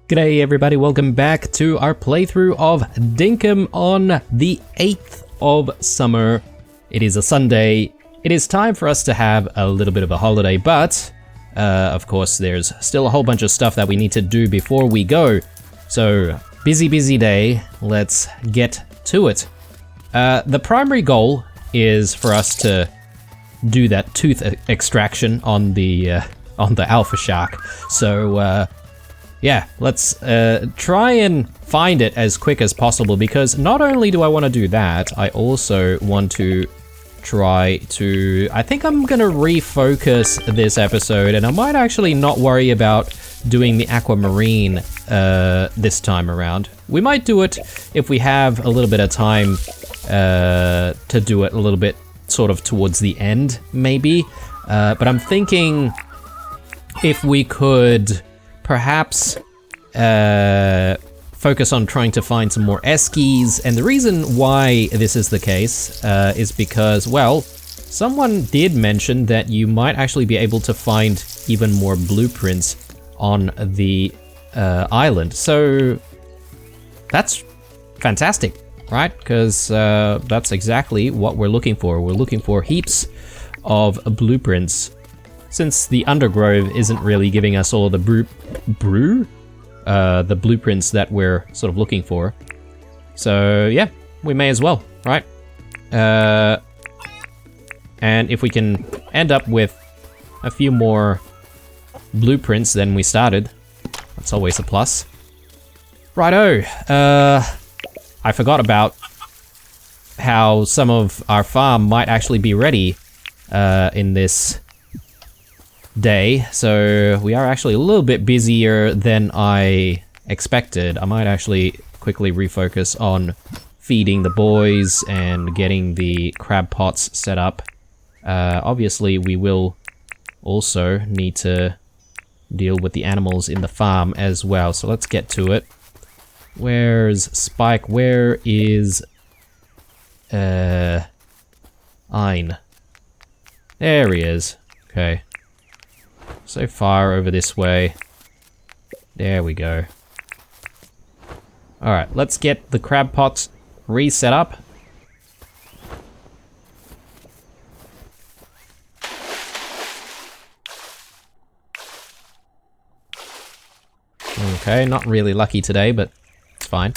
G'day everybody, welcome back to our playthrough of Dinkum on the 8th of summer. It is a Sunday. It is time for us to have a little bit of a holiday, but of course there's still a whole bunch of stuff that we need to do before we go. So, busy day, let's get to it. The primary goal is for us to do that tooth extraction on the alpha shark. So, yeah, let's try and find it as quick as possible, because not only do I want to do that, I also want to try to... I think I'm gonna refocus this episode, and I might actually not worry about doing the aquamarine this time around. We might do it if we have a little bit of time to do it a little bit sort of towards the end, maybe. But I'm thinking if we could perhaps focus on trying to find some more eskies. And the reason why this is the case is because, well, someone did mention that you might actually be able to find even more blueprints on the island. So that's fantastic, right? Because that's exactly what we're looking for. We're looking for heaps of blueprints. Since the undergrowth isn't really giving us all the the blueprints that we're sort of looking for. So yeah, we may as well, right? And if we can end up with a few more blueprints than we started, that's always a plus. Righto, I forgot about how some of our farm might actually be ready in this day, so we are actually a little bit busier than I expected. I might actually quickly refocus on feeding the boys and getting the crab pots set up. Obviously we will also need to deal with the animals in the farm as well, so let's get to it. Where's Spike? Where is Ein? There he is. Okay. So far over this way. There we go. Alright, let's get the crab pots reset up. Okay, not really lucky today, but it's fine.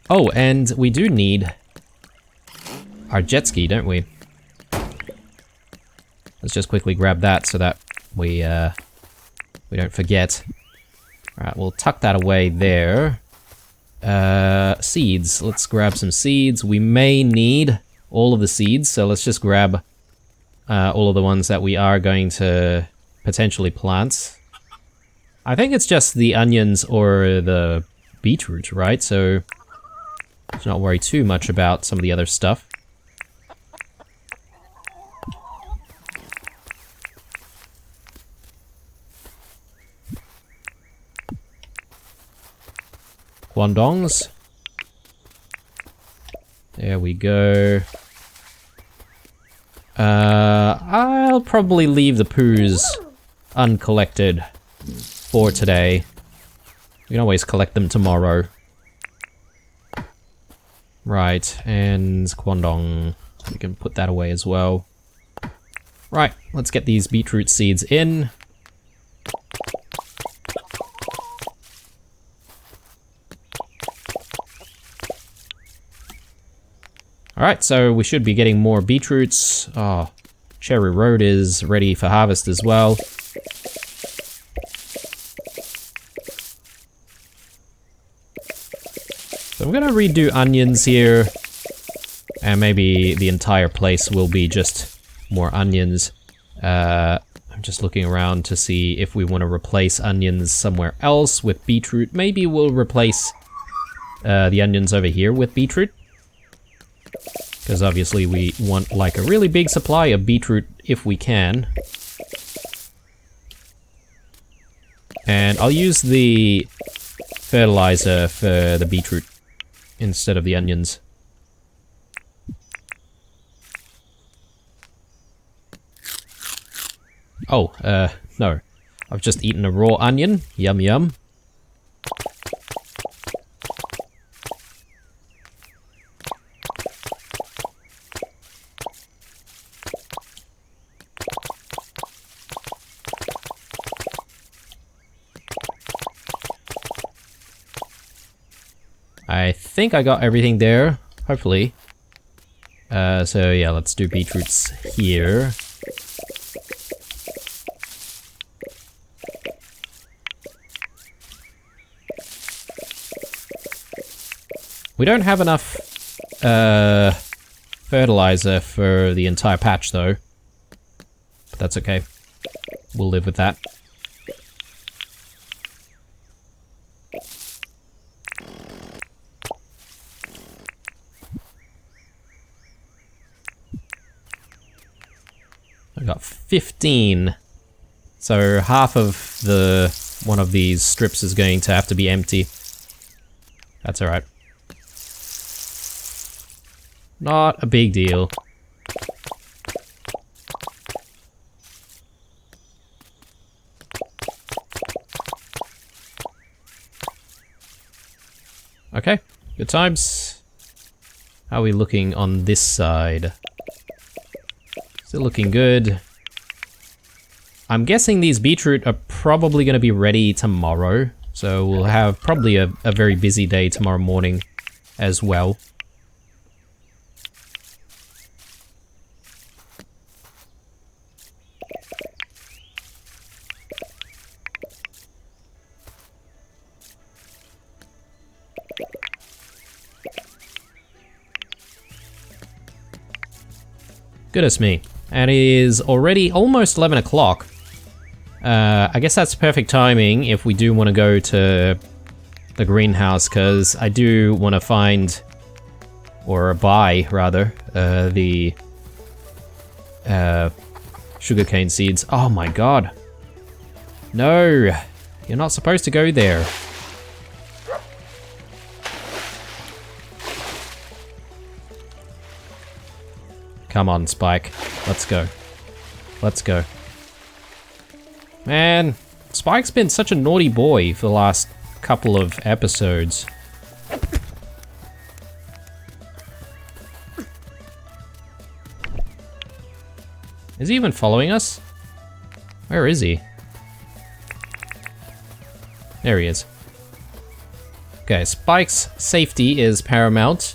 Oh, and we do need our jet ski, don't we? Let's just quickly grab that so that we don't forget. Alright, we'll tuck that away there. Seeds. Let's grab some seeds. We may need all of the seeds, so let's just grab all of the ones that we are going to potentially plant. I think it's just the onions or the beetroot, right? So let's not worry too much about some of the other stuff. Guandongs. There we go. I'll probably leave the poos uncollected for today. We can always collect them tomorrow. Right, and Guandong. We can put that away as well. Right, let's get these beetroot seeds in. Alright, so we should be getting more beetroots. Oh, Cherry Road is ready for harvest as well. So I'm gonna redo onions here. And maybe the entire place will be just more onions. I'm just looking around to see if we want to replace onions somewhere else with beetroot. Maybe we'll replace the onions over here with beetroot. Because obviously we want like a really big supply of beetroot if we can. And I'll use the fertilizer for the beetroot instead of the onions. Oh, No. I've just eaten a raw onion. Yum yum. I think I got everything there, hopefully. So yeah, let's do beetroots here. We don't have enough fertilizer for the entire patch though. But that's okay. We'll live with that. I got 15. So half of one of these strips is going to have to be empty. That's alright. Not a big deal. Okay, good times. How are we looking on this side? Still looking good. I'm guessing these beetroot are probably going to be ready tomorrow. So we'll have probably a very busy day tomorrow morning as well. Goodness me. And it is already almost 11 o'clock. I guess that's perfect timing if we do want to go to the greenhouse, because I do want to find, or buy rather, the sugarcane seeds. Oh my god. No, you're not supposed to go there. Come on, Spike. Let's go. Let's go. Man, Spike's been such a naughty boy for the last couple of episodes. Is he even following us? Where is he? There he is. Okay, Spike's safety is paramount.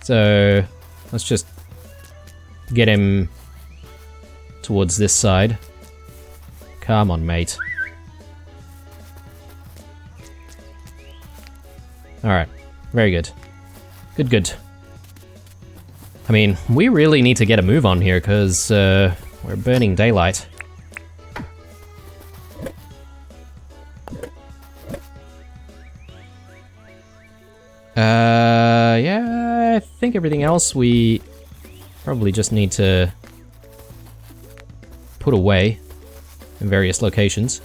So, let's just get him towards this side. Come on, mate. Alright, very good. Good, good. I mean, we really need to get a move on here, because we're burning daylight. Yeah, I think everything else we probably just need to put away in various locations.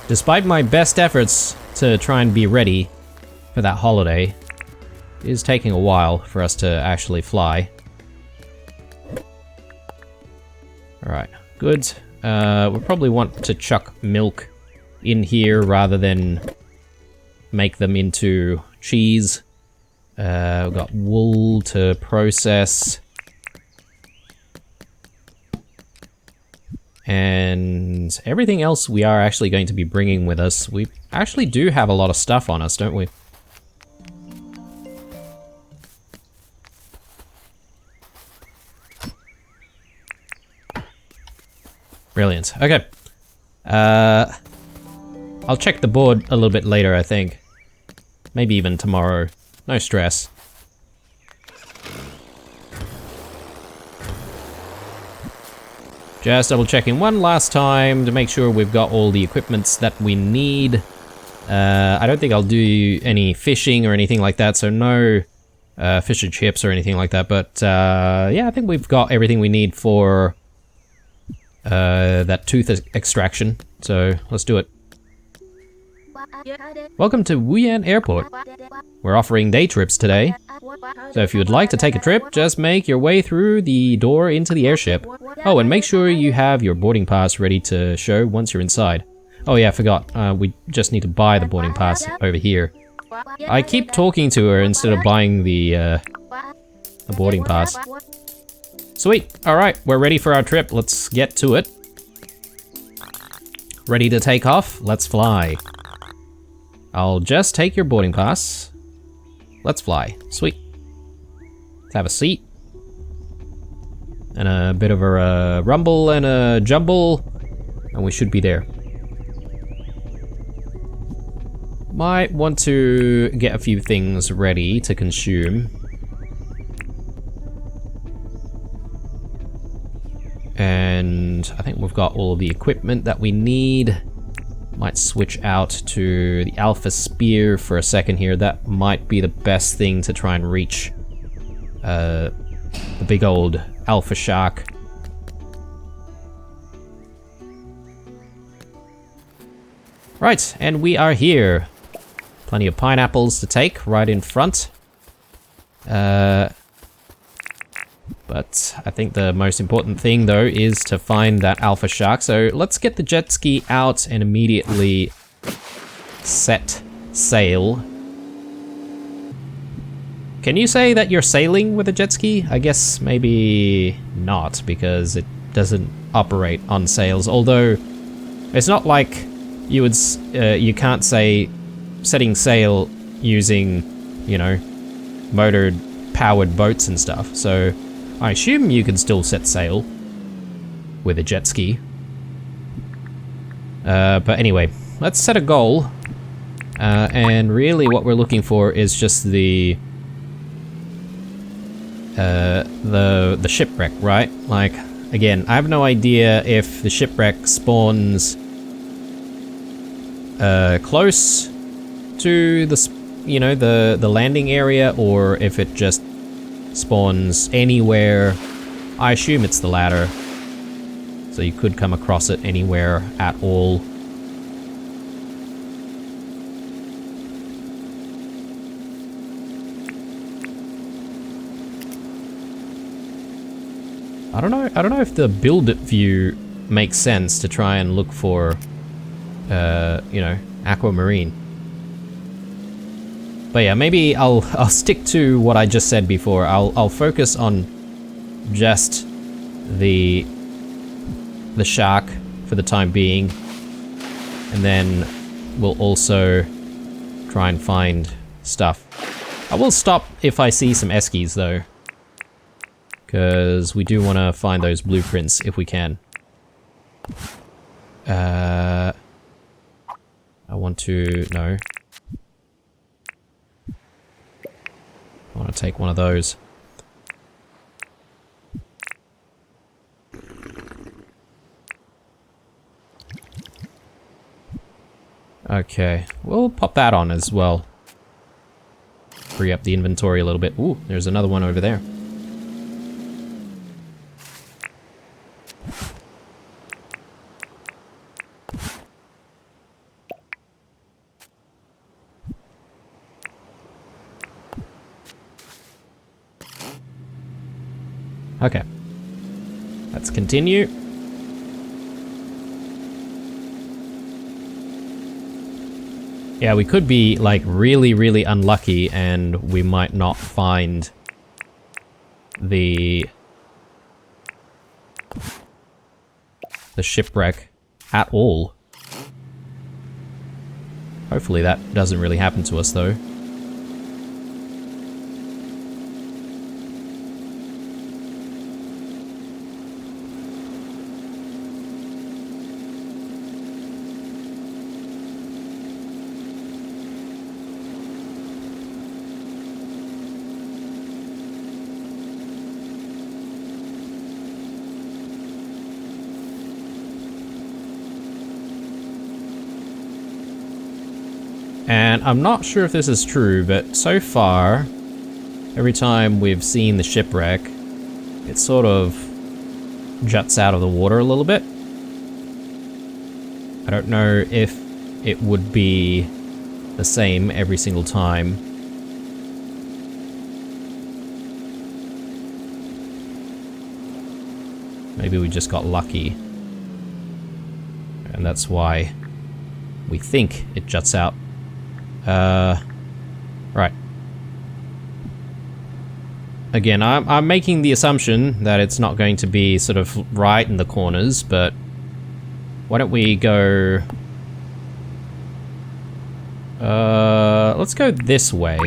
Despite my best efforts to try and be ready for that holiday, it is taking a while for us to actually fly. Alright, good. We'll probably want to chuck milk in here rather than make them into cheese. We've got wool to process. And everything else we are actually going to be bringing with us. We actually do have a lot of stuff on us, don't we? Brilliant. Okay. I'll check the board a little bit later, I think. Maybe even tomorrow. No stress. Just double checking one last time to make sure we've got all the equipments that we need. I don't think I'll do any fishing or anything like that, so no fish and chips or anything like that. But yeah, I think we've got everything we need for that tooth extraction. So let's do it. Welcome to Wuyan Airport. We're offering day trips today. So if you would like to take a trip, just make your way through the door into the airship. Oh, and make sure you have your boarding pass ready to show once you're inside. Oh yeah, I forgot. We just need to buy the boarding pass over here. I keep talking to her instead of buying the boarding pass. Sweet. Alright, we're ready for our trip. Let's get to it. Ready to take off? Let's fly. I'll just take your boarding pass. Let's fly. Sweet. Let's have a seat. And a bit of a rumble and a jumble. And we should be there. Might want to get a few things ready to consume. And I think we've got all of the equipment that we need. Might switch out to the Alpha Spear for a second here. That might be the best thing to try and reach the big old Alpha Shark. Right, and we are here. Plenty of pineapples to take right in front. But I think the most important thing though is to find that Alpha Shark. So let's get the jet ski out and immediately set sail. Can you say that you're sailing with a jet ski? I guess maybe not, because it doesn't operate on sails. Although it's not like you would, you can't say setting sail using, you know, motor powered boats and stuff. So I assume you can still set sail with a jet ski. But anyway, let's set a goal. And really what we're looking for is just the shipwreck, right? Like, again, I have no idea if the shipwreck spawns close to the, you know, the landing area, or if it just spawns anywhere. I assume it's the latter. So you could come across it anywhere at all. I don't know if the build it view makes sense to try and look for you know, aquamarine. But yeah, maybe I'll stick to what I just said before. I'll focus on just the shark for the time being, and then we'll also try and find stuff. I will stop if I see some eskies though, because we do want to find those blueprints if we can. I want to no. I want to take one of those. Okay, we'll pop that on as well. Free up the inventory a little bit. Ooh, there's another one over there. Okay, let's continue. Yeah, we could be like really unlucky and we might not find the shipwreck at all. Hopefully that doesn't really happen to us though. And I'm not sure if this is true, but so far every time we've seen the shipwreck, it sort of juts out of the water a little bit. I don't know if it would be the same every single time. Maybe we just got lucky. And that's why we think it juts out. Right. Again, I'm making the assumption that it's not going to be sort of right in the corners, but why don't we go... let's go this way.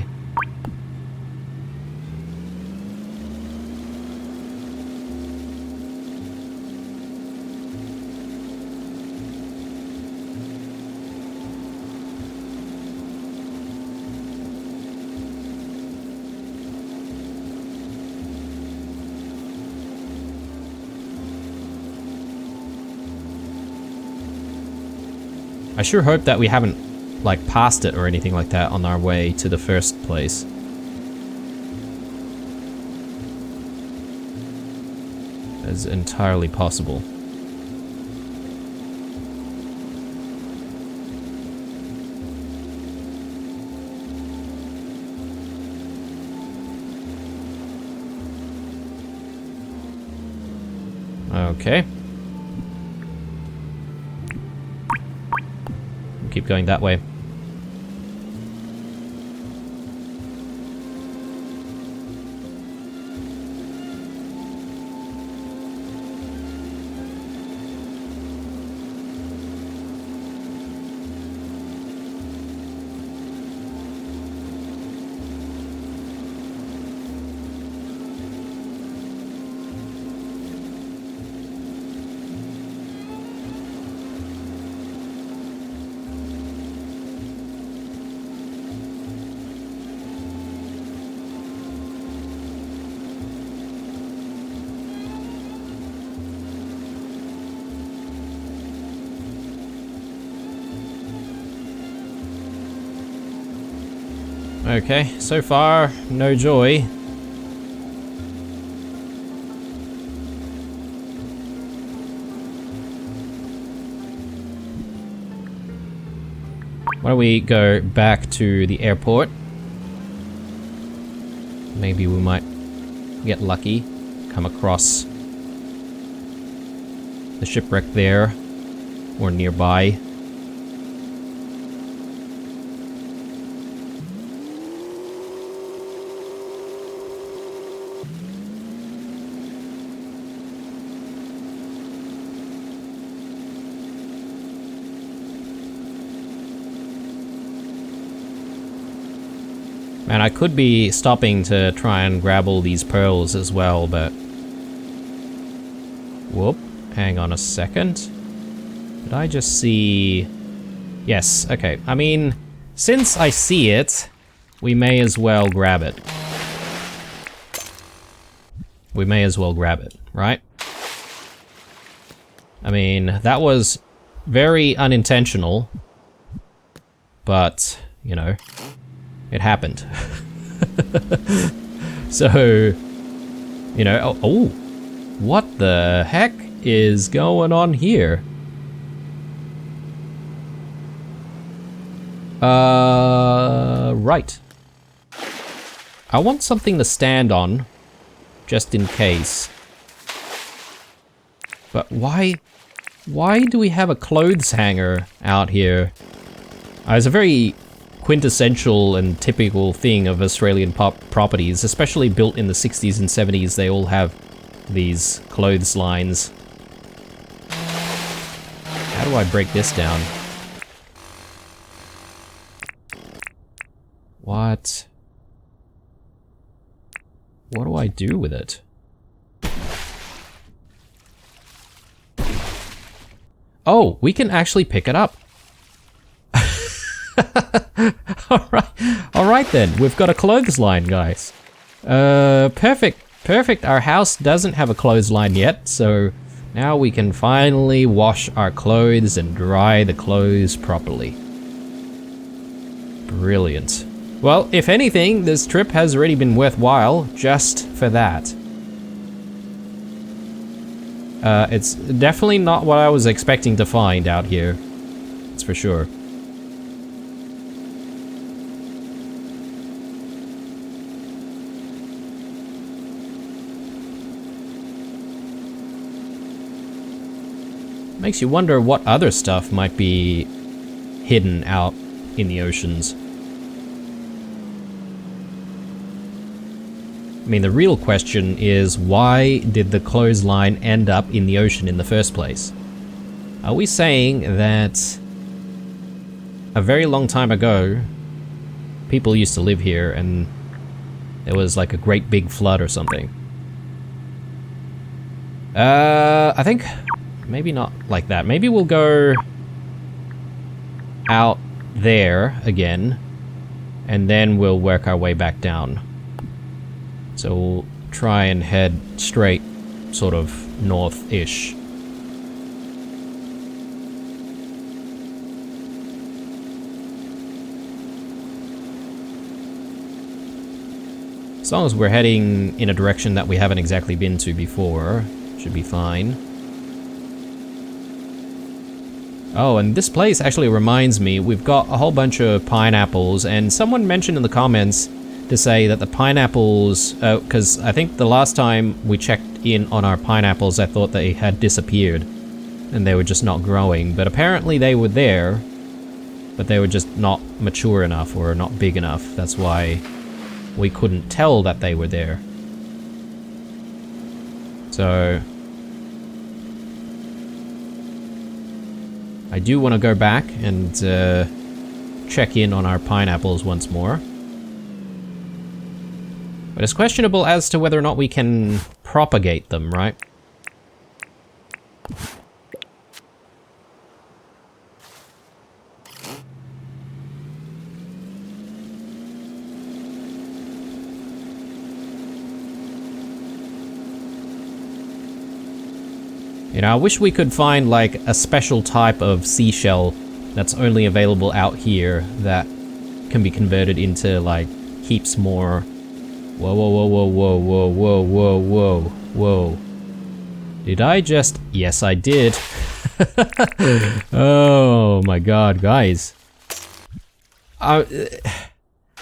I sure hope that we haven't, like, passed it or anything like that on our way to the first place. That's entirely possible. Okay. Keep going that way. Okay, so far, no joy. Why don't we go back to the airport? Maybe we might get lucky, come across the shipwreck there, or nearby. Man, I could be stopping to try and grab all these pearls as well, but... Whoop. Hang on a second. Did I just see... Yes, okay. I mean, since I see it, we may as well grab it. We may as well grab it, right? I mean, that was very unintentional, but, you know... It happened. So, you know, oh, what the heck is going on here? Right. I want something to stand on, just in case. But why do we have a clothes hanger out here? It's a very quintessential and typical thing of Australian properties, especially built in the 60s and 70s. They all have these clothes lines. How do I break this down? What? What do I do with it? Oh, we can actually pick it up. Alright then, we've got a clothesline, guys. Perfect. Our house doesn't have a clothesline yet, so now we can finally wash our clothes and dry the clothes properly. Brilliant. Well, if anything, this trip has already been worthwhile just for that. It's definitely not what I was expecting to find out here. That's for sure. Makes you wonder what other stuff might be hidden out in the oceans. I mean, the real question is, why did the clothesline end up in the ocean in the first place? Are we saying that a very long time ago, people used to live here and there was like a great big flood or something? I think maybe not like that. Maybe we'll go out there again and then we'll work our way back down. So we'll try and head straight, sort of north-ish. As long as we're heading in a direction that we haven't exactly been to before, should be fine. Oh, and this place actually reminds me, we've got a whole bunch of pineapples, and someone mentioned in the comments to say that the pineapples, because I think the last time we checked in on our pineapples, I thought they had disappeared and they were just not growing, but apparently they were there, but they were just not mature enough or not big enough. That's why we couldn't tell that they were there. So I do want to go back and check in on our pineapples once more. But it's questionable as to whether or not we can propagate them, right? You know, I wish we could find like a special type of seashell that's only available out here that can be converted into like heaps more. Whoa, whoa, whoa, whoa, whoa, whoa, whoa, whoa, whoa. Did I just... Yes, I did. Oh my god, guys. I'm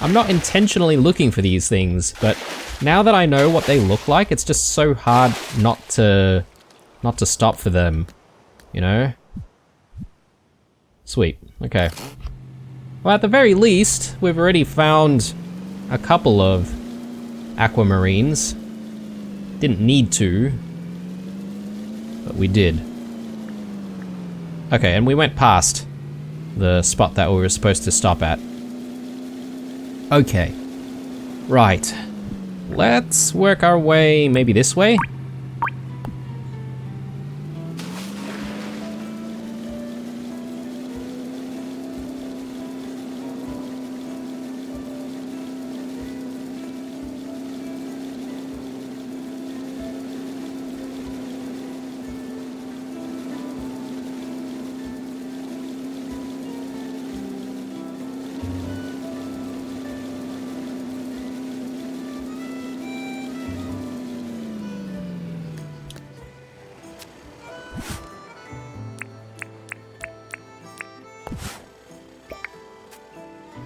not intentionally looking for these things, but now that I know what they look like, it's just so hard not to stop for them, you know? Sweet, okay. Well, at the very least, we've already found a couple of aquamarines. Didn't need to, but we did. Okay, and we went past the spot that we were supposed to stop at. Okay, right. Let's work our way maybe this way.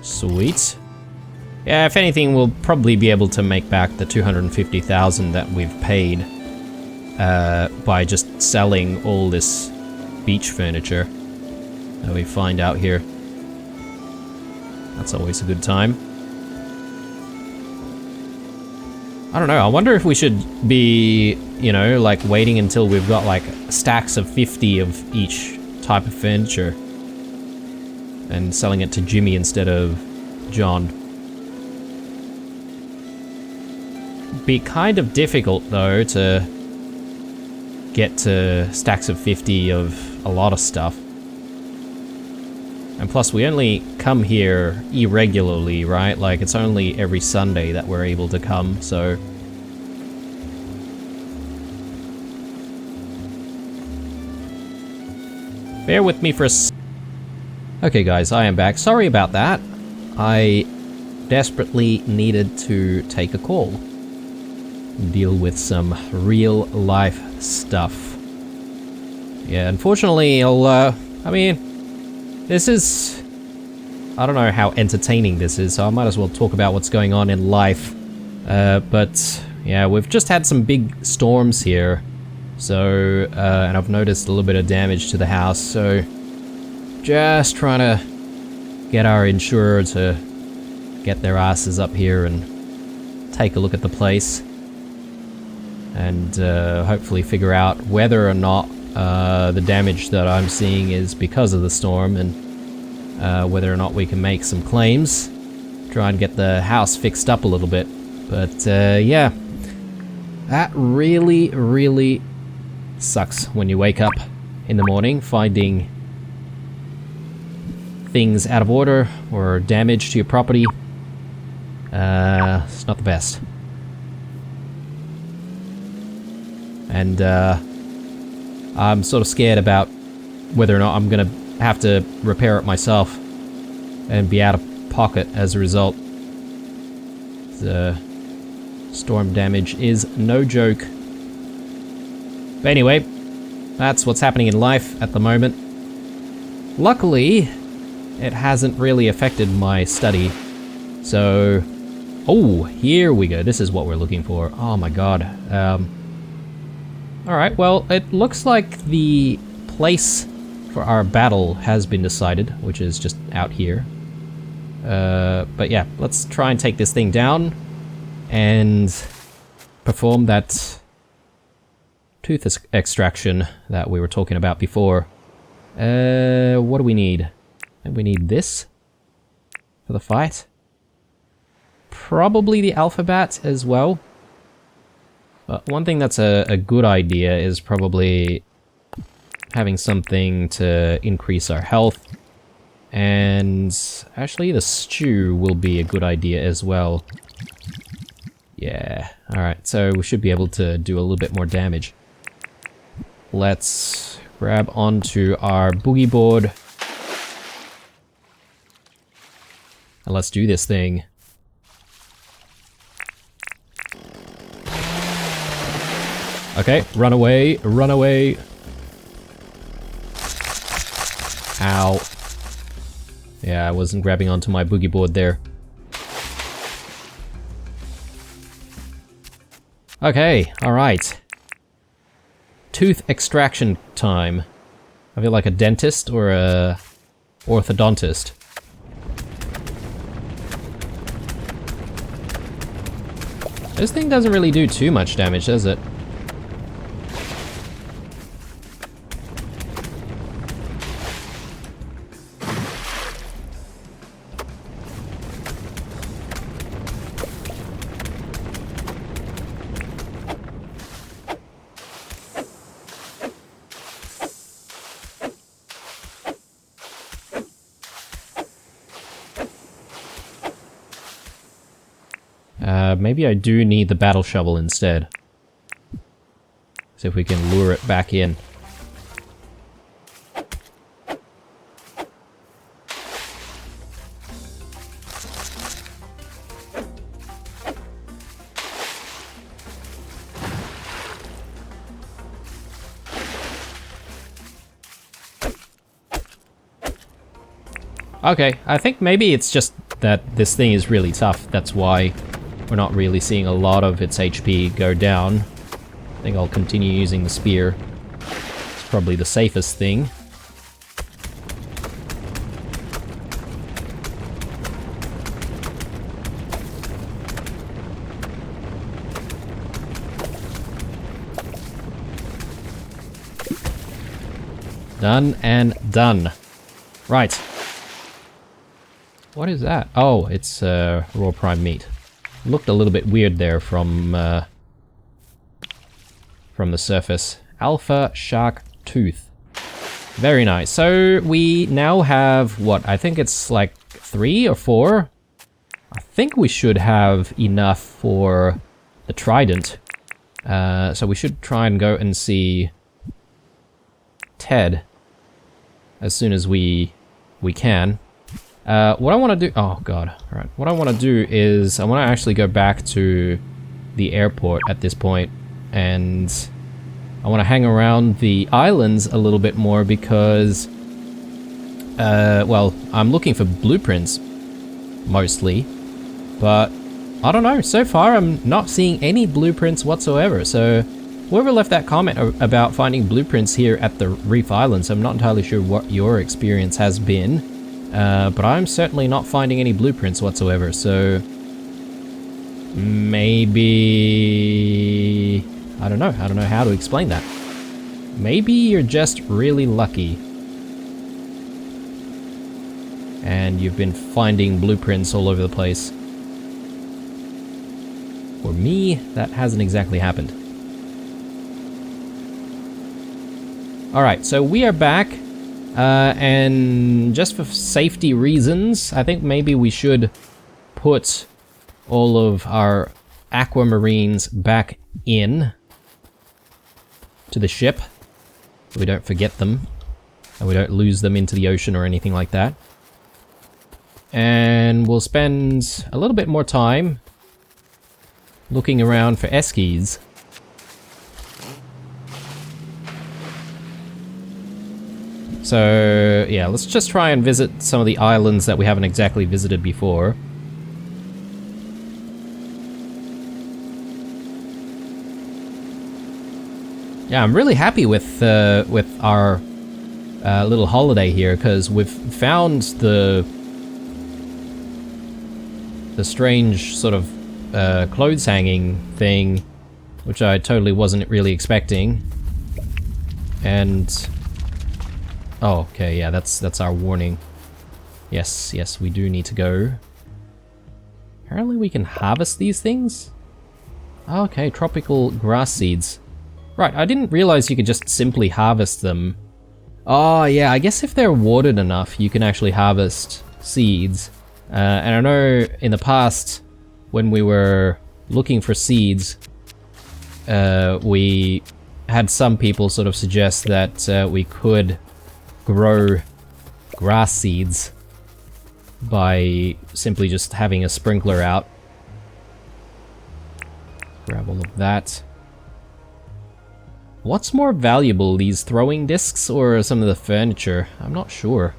Sweet. Yeah, if anything, we'll probably be able to make back the 250,000 that we've paid by just selling all this beach furniture that we find out here. That's always a good time. I don't know, I wonder if we should be, you know, like waiting until we've got like stacks of 50 of each type of furniture and selling it to Jimmy instead of John. Be kind of difficult though to get to stacks of 50 of a lot of stuff. And plus we only come here irregularly, right? Like it's only every Sunday that we're able to come, so... Bear with me for a Okay guys, I am back. Sorry about that. I desperately needed to take a call. Deal with some real life stuff. Yeah, unfortunately, I mean, this is... I don't know how entertaining this is, so I might as well talk about what's going on in life. But, yeah, we've just had some big storms here. So, and I've noticed a little bit of damage to the house, so... Just trying to get our insurer to get their asses up here and take a look at the place. And hopefully figure out whether or not the damage that I'm seeing is because of the storm, and whether or not we can make some claims. Try and get the house fixed up a little bit. But yeah, that really, really sucks when you wake up in the morning finding things out of order or damage to your property. It's not the best. And I'm sort of scared about whether or not I'm gonna have to repair it myself and be out of pocket as a result. The storm damage is no joke. But anyway, that's what's happening in life at the moment. Luckily, it hasn't really affected my study. So, oh, here we go. This is what we're looking for. Oh my god. Alright, well, it looks like the place for our battle has been decided, which is just out here. But yeah, let's try and take this thing down and perform that tooth extraction that we were talking about before. What do we need? I think we need this for the fight. Probably the alphabet as well. But one thing that's a good idea is probably having something to increase our health. And actually the stew will be a good idea as well. Yeah, alright, so we should be able to do a little bit more damage. Let's grab onto our boogie board. And let's do this thing. Okay, run away, run away. Ow. Yeah, I wasn't grabbing onto my boogie board there. Okay, alright. Tooth extraction time. I feel like a dentist or a orthodontist. This thing doesn't really do too much damage, does it? Maybe I do need the battle shovel instead. See if we can lure it back in. Okay, I think maybe it's just that this thing is really tough. That's why we're not really seeing a lot of its HP go down. I think I'll continue using the spear. It's probably the safest thing. Done and done. Right. What is that? Oh, it's raw prime meat. Looked a little bit weird there from the surface. Alpha shark tooth. Very nice. So we now have what? I think it's like 3 or 4. I think we should have enough for the trident. So we should try and go and see Ted as soon as we can. What I want to do... Oh, God. Alright. What I want to do is... I want to actually go back to the airport at this point. And I want to hang around the islands a little bit more because... well, I'm looking for blueprints, mostly. But, I don't know. So far, I'm not seeing any blueprints whatsoever. So, whoever left that comment about finding blueprints here at the Reef Islands, I'm not entirely sure what your experience has been. But I'm certainly not finding any blueprints whatsoever, so... Maybe... I don't know how to explain that. Maybe you're just really lucky. And you've been finding blueprints all over the place. For me, that hasn't exactly happened. Alright, so we are back. And just for safety reasons, I think maybe we should put all of our aquamarines back in to the ship so we don't forget them and we don't lose them into the ocean or anything like that. And we'll spend a little bit more time looking around for eskies. So, yeah, let's just try and visit some of the islands that we haven't exactly visited before. Yeah, I'm really happy with our little holiday here, because we've found the strange sort of clothes hanging thing, which I totally wasn't really expecting. And... oh, okay, yeah, that's our warning. Yes, we do need to go. Apparently we can harvest these things? Okay, tropical grass seeds. Right, I didn't realize you could just simply harvest them. Oh, yeah, I guess if they're watered enough, you can actually harvest seeds. And I know in the past, when we were looking for seeds, we had some people sort of suggest that we could grow grass seeds by simply just having a sprinkler out. Grab all of that. What's more valuable, these throwing discs or some of the furniture? I'm not sure.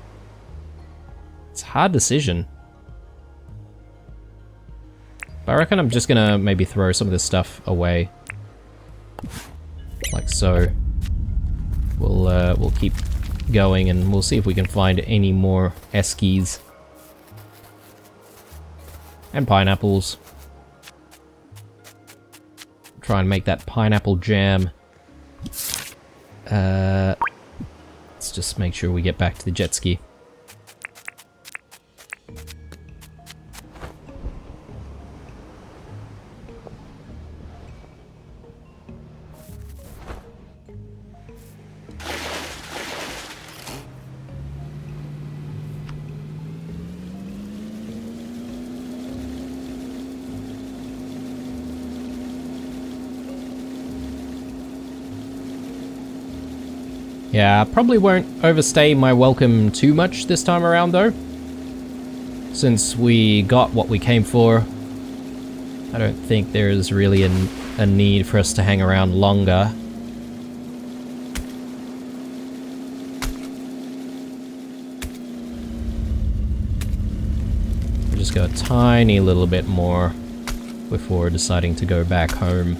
It's a hard decision. But I reckon I'm just gonna maybe throw some of this stuff away. Like so. We'll keep going and we'll see if we can find any more eskies. And pineapples. Try and make that pineapple jam. Let's just make sure we get back to the jet ski. Yeah, I probably won't overstay my welcome too much this time around though. Since we got what we came for, I don't think there's really a need for us to hang around longer. We'll just go a tiny little bit more before deciding to go back home.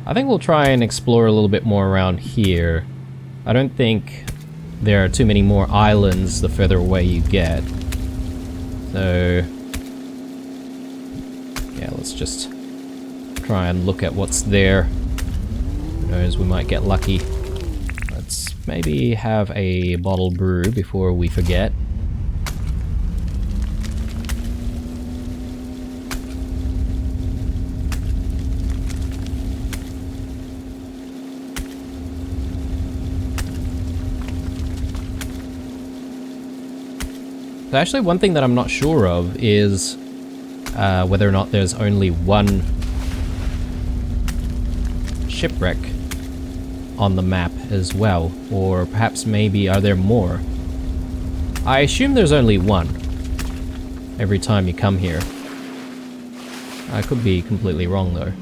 I think we'll try and explore a little bit more around here. I don't think there are too many more islands the further away you get. So yeah, let's just try and look at what's there. Who knows, we might get lucky. Let's maybe have a bottle brew before we forget. So actually, one thing that I'm not sure of is whether or not there's only one shipwreck on the map as well, or perhaps maybe are there more? I assume there's only one every time you come here. I could be completely wrong though.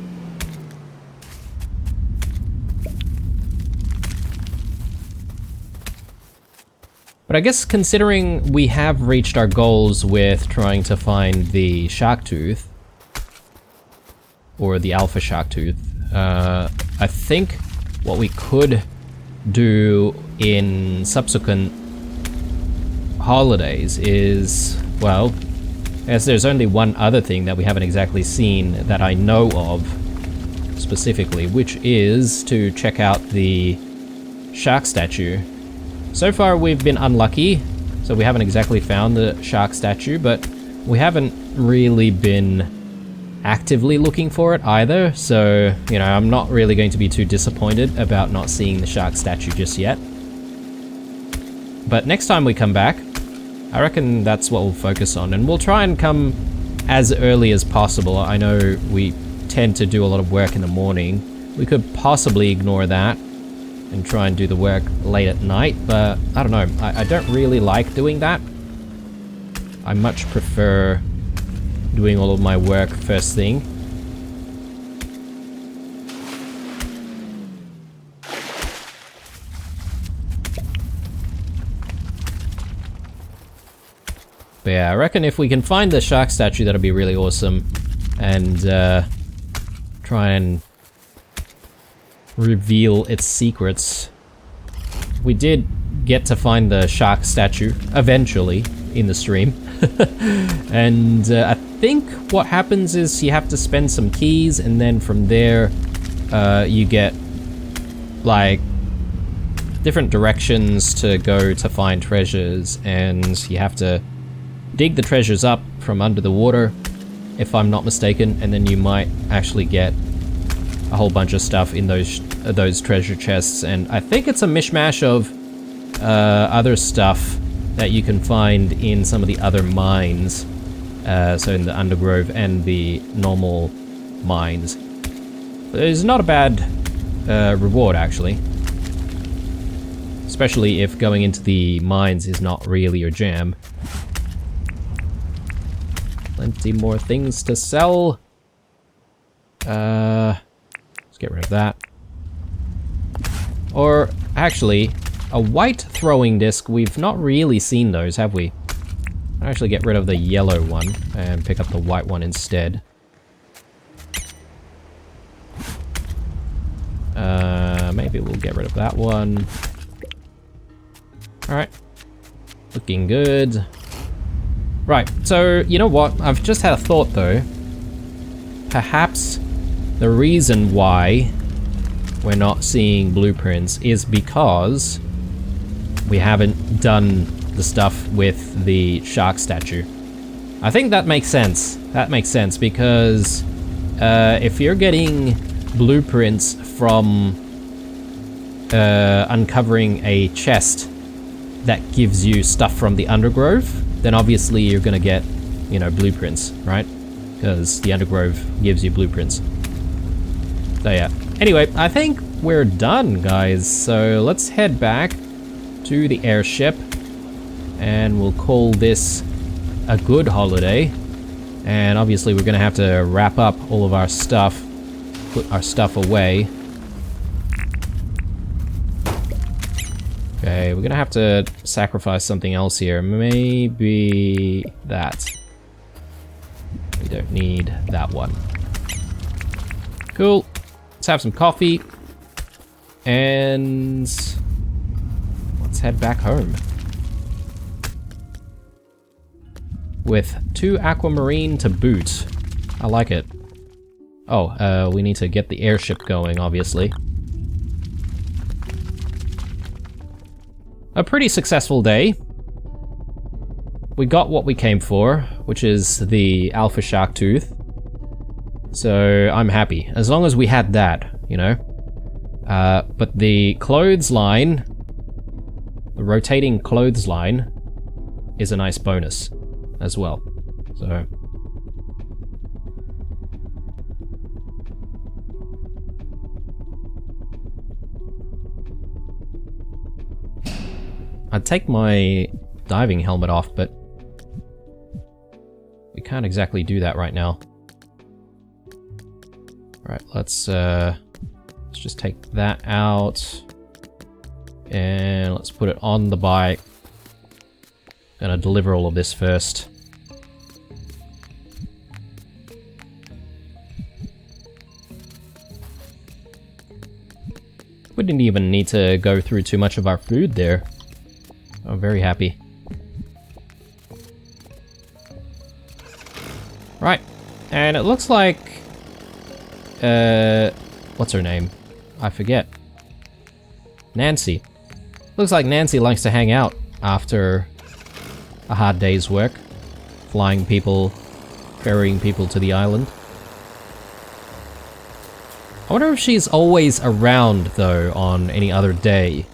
But I guess considering we have reached our goals with trying to find the shark tooth, or the alpha shark tooth, I think what we could do in subsequent holidays is, well, as there's only one other thing that we haven't exactly seen that I know of specifically, which is to check out the shark statue. So far we've been unlucky, so we haven't exactly found the shark statue, but we haven't really been actively looking for it either, so, you know, I'm not really going to be too disappointed about not seeing the shark statue just yet. But next time we come back, I reckon that's what we'll focus on, and we'll try and come as early as possible. I know we tend to do a lot of work in the morning. We could possibly ignore that and try and do the work late at night, but I don't know, I don't really like doing that. I much prefer doing all of my work first thing. But yeah, I reckon if we can find the shark statue, that'll be really awesome, and try and reveal its secrets. We did get to find the shark statue eventually in the stream. And I think what happens is you have to spend some keys, and then from there you get like different directions to go to find treasures, and you have to dig the treasures up from under the water, if I'm not mistaken, and then you might actually get a whole bunch of stuff in those treasure chests. And I think it's a mishmash of other stuff that you can find in some of the other mines, so in the Undergrove and the normal mines. But it's not a bad reward, actually, especially if going into the mines is not really your jam. Plenty more things to sell. Let's get rid of that. Or actually, a white throwing disc, we've not really seen those, have we? I'll actually get rid of the yellow one and pick up the white one instead. Maybe we'll get rid of that one. Alright. Looking good. Right, so you know what? I've just had a thought though. Perhaps the reason why we're not seeing blueprints is because we haven't done the stuff with the shark statue. I think that makes sense. That makes sense because if you're getting blueprints from uncovering a chest that gives you stuff from the Undergrove, then obviously you're gonna get, you know, blueprints, right? Because the Undergrove gives you blueprints. So yeah. Anyway, I think we're done, guys. So let's head back to the airship, and we'll call this a good holiday. And obviously we're gonna have to wrap up all of our stuff, put our stuff away. Okay, we're gonna have to sacrifice something else here. Maybe that. We don't need that one. Cool. Let's have some coffee. And let's head back home. with 2 aquamarine to boot. I like it. Oh, we need to get the airship going, obviously. A pretty successful day. We got what we came for, which is the alpha shark tooth. So I'm happy, as long as we had that, you know. But the clothesline, the rotating clothesline, is a nice bonus as well. So I'd take my diving helmet off, but we can't exactly do that right now. Right, let's just take that out. And let's put it on the bike. Gonna deliver all of this first. We didn't even need to go through too much of our food there. I'm very happy. Right, and it looks like... what's her name? I forget. Nancy. Looks like Nancy likes to hang out after a hard day's work. Flying people, ferrying people to the island. I wonder if she's always around, though, on any other day.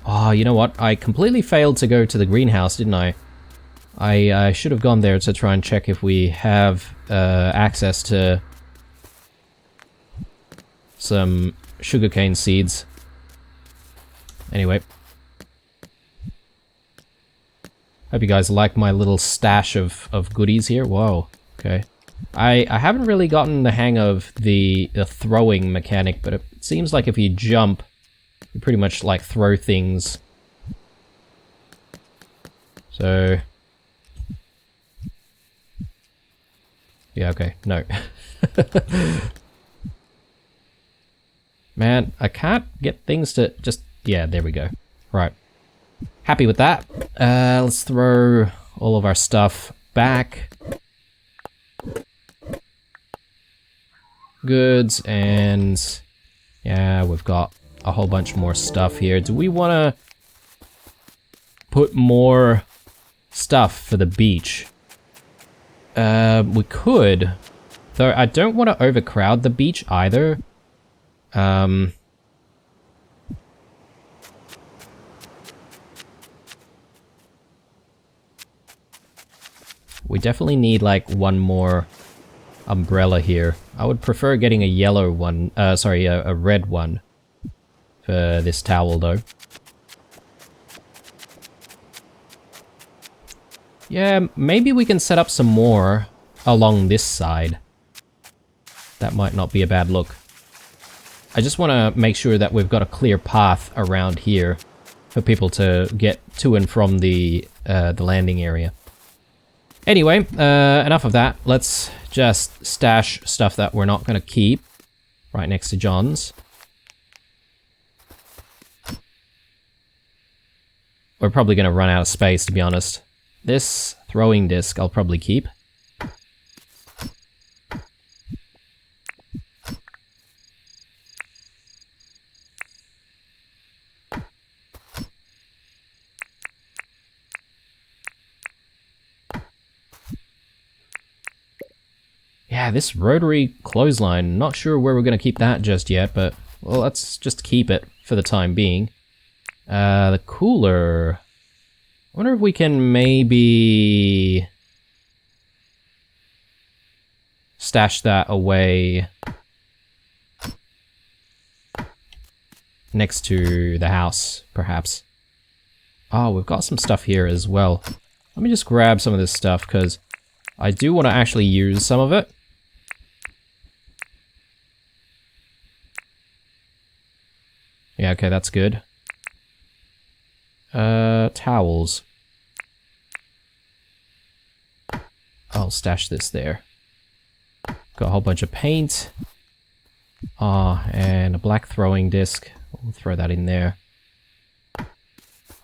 Oh, you know what? I completely failed to go to the greenhouse, didn't I? I should have gone there to try and check if we have access to some sugarcane seeds. Anyway. Hope you guys like my little stash of goodies here. Whoa, okay. I haven't really gotten the hang of the throwing mechanic, but it seems like if you jump, you pretty much like throw things. So... yeah, okay, no. Man, I can't get things to just... yeah, there we go. Right. Happy with that. Let's throw all of our stuff back. Goods, and... yeah, we've got a whole bunch more stuff here. Do we want to put more stuff for the beach? We could, though I don't want to overcrowd the beach either. We definitely need like one more umbrella here. I would prefer getting a yellow one, sorry, a red one for this towel though. Yeah, maybe we can set up some more along this side. That might not be a bad look. I just want to make sure that we've got a clear path around here for people to get to and from the landing area. Anyway, enough of that. Let's just stash stuff that we're not going to keep right next to John's. We're probably going to run out of space, to be honest. This throwing disc I'll probably keep. Yeah, this rotary clothesline, not sure where we're going to keep that just yet, but well, let's just keep it for the time being. The cooler... I wonder if we can maybe stash that away next to the house, perhaps. Oh, we've got some stuff here as well. Let me just grab some of this stuff, because I do want to actually use some of it. Yeah, okay, that's good. Towels. I'll stash this there. Got a whole bunch of paint. And a black throwing disc. We'll throw that in there.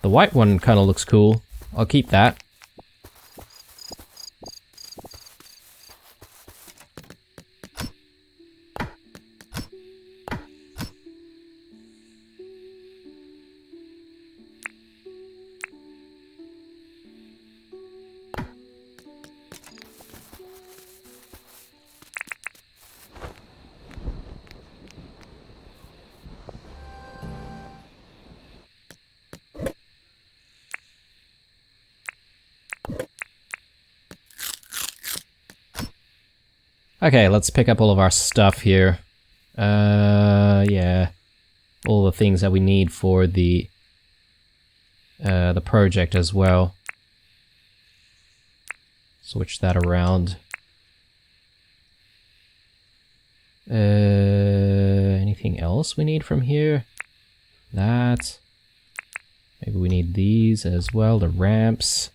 The white one kind of looks cool. I'll keep that. Okay, let's pick up all of our stuff here. Yeah. All the things that we need for the project as well. Switch that around. Anything else we need from here? That. Maybe we need these as well, the ramps.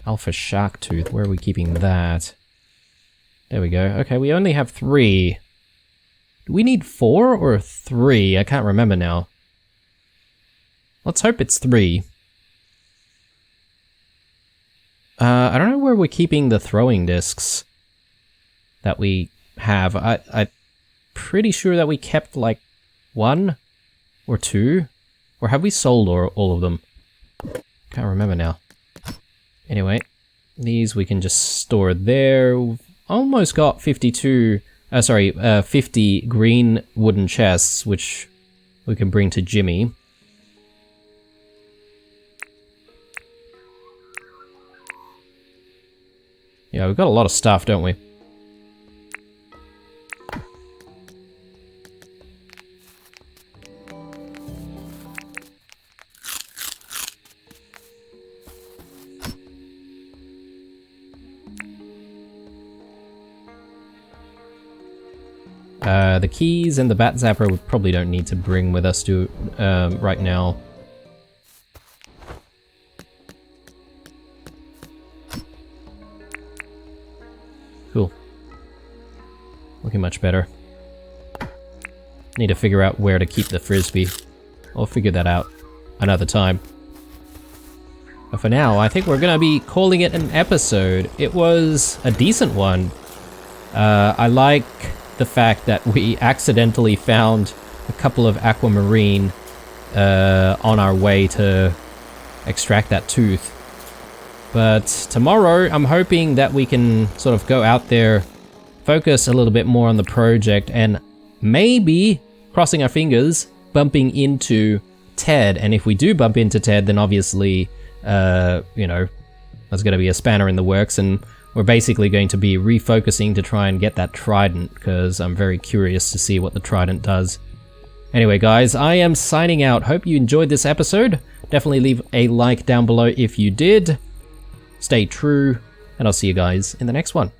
Alpha shark tooth, where are we keeping that? There we go. Okay, we only have 3. Do we need 4 or 3? I can't remember now. Let's hope it's 3. I don't know where we're keeping the throwing discs that we have. I'm pretty sure that we kept like 1 or 2, or have we sold all of them? Can't remember now. Anyway, these we can just store there. We've almost got 50 green wooden chests, which we can bring to Jimmy. Yeah, we've got a lot of stuff, don't we? The keys and the bat zapper we probably don't need to bring with us to right now. Cool. Looking much better. Need to figure out where to keep the frisbee. I'll figure that out another time. But for now, I think we're gonna be calling it an episode. It was a decent one. I like the fact that we accidentally found a couple of aquamarine on our way to extract that tooth. But tomorrow, I'm hoping that we can sort of go out there, focus a little bit more on the project, and maybe, crossing our fingers, bumping into Ted. And if we do bump into Ted, then obviously, you know, there's going to be a spanner in the works, and we're basically going to be refocusing to try and get that trident, because I'm very curious to see what the trident does. Anyway, guys, I am signing out. Hope you enjoyed this episode. Definitely leave a like down below if you did. Stay true, and I'll see you guys in the next one.